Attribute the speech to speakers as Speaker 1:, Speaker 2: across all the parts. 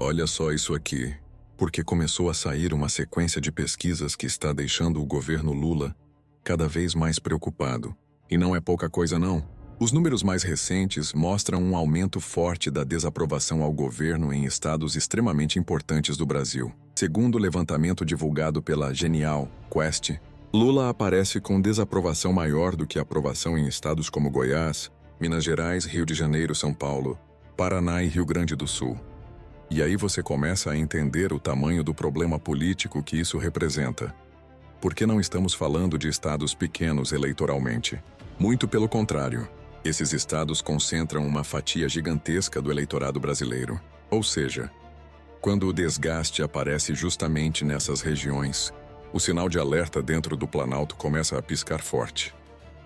Speaker 1: Olha só isso aqui. Porque começou a sair uma sequência de pesquisas que está deixando o governo Lula cada vez mais preocupado. E não é pouca coisa não. Os números mais recentes mostram um aumento forte da desaprovação ao governo em estados extremamente importantes do Brasil. Segundo o levantamento divulgado pela Genial Quest, Lula aparece com desaprovação maior do que aprovação em estados como Goiás, Minas Gerais, Rio de Janeiro, São Paulo, Paraná e Rio Grande do Sul. E aí você começa a entender o tamanho do problema político que isso representa. Porque não estamos falando de estados pequenos eleitoralmente. Muito pelo contrário. Esses estados concentram uma fatia gigantesca do eleitorado brasileiro. Ou seja, quando o desgaste aparece justamente nessas regiões, o sinal de alerta dentro do Planalto começa a piscar forte.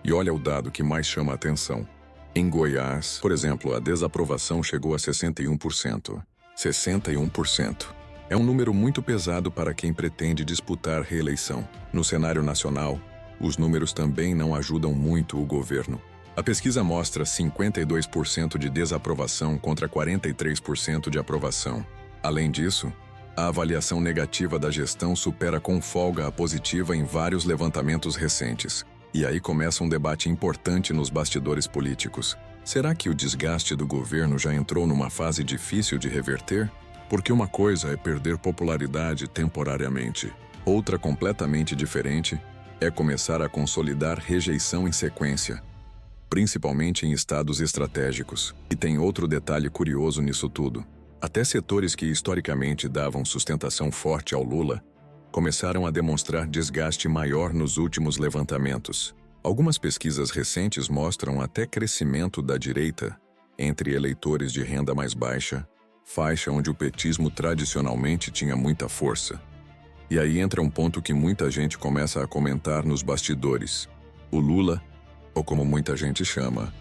Speaker 1: E olha o dado que mais chama a atenção. Em Goiás, por exemplo, a desaprovação chegou a 61%. 61%. É um número muito pesado para quem pretende disputar reeleição. No cenário nacional, os números também não ajudam muito o governo. A pesquisa mostra 52% de desaprovação contra 43% de aprovação. Além disso, a avaliação negativa da gestão supera com folga a positiva em vários levantamentos recentes. E aí começa um debate importante nos bastidores políticos. Será que o desgaste do governo já entrou numa fase difícil de reverter? Porque uma coisa é perder popularidade temporariamente. Outra completamente diferente é começar a consolidar rejeição em sequência, principalmente em estados estratégicos. E tem outro detalhe curioso nisso tudo. Até setores que historicamente davam sustentação forte ao Lula começaram a demonstrar desgaste maior nos últimos levantamentos. Algumas pesquisas recentes mostram até crescimento da direita entre eleitores de renda mais baixa, faixa onde o petismo tradicionalmente tinha muita força. E aí entra um ponto que muita gente começa a comentar nos bastidores. O Lula, ou como muita gente chama,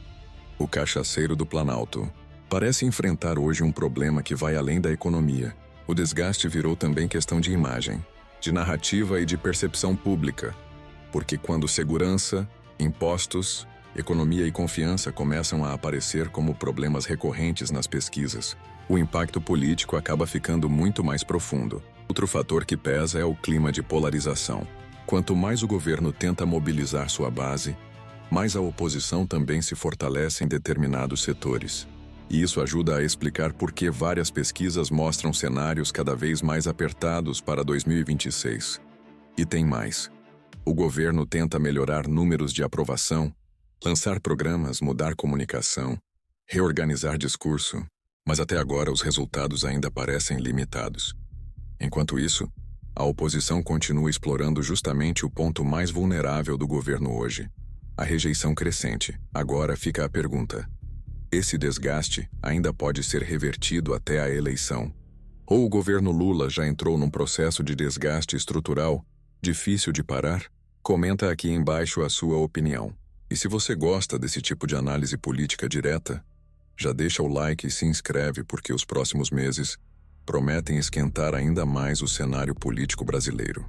Speaker 1: o cachaceiro do Planalto, parece enfrentar hoje um problema que vai além da economia. O desgaste virou também questão de imagem, de narrativa e de percepção pública. Porque quando segurança, impostos, economia e confiança começam a aparecer como problemas recorrentes nas pesquisas, o impacto político acaba ficando muito mais profundo. Outro fator que pesa é o clima de polarização. Quanto mais o governo tenta mobilizar sua base, mais a oposição também se fortalece em determinados setores. E isso ajuda a explicar por que várias pesquisas mostram cenários cada vez mais apertados para 2026. E tem mais. O governo tenta melhorar números de aprovação, lançar programas, mudar comunicação, reorganizar discurso, mas até agora os resultados ainda parecem limitados. Enquanto isso, a oposição continua explorando justamente o ponto mais vulnerável do governo hoje, a rejeição crescente. Agora fica a pergunta: esse desgaste ainda pode ser revertido até a eleição? Ou o governo Lula já entrou num processo de desgaste estrutural difícil de parar? Comenta aqui embaixo a sua opinião. E se você gosta desse tipo de análise política direta, já deixa o like e se inscreve porque os próximos meses prometem esquentar ainda mais o cenário político brasileiro.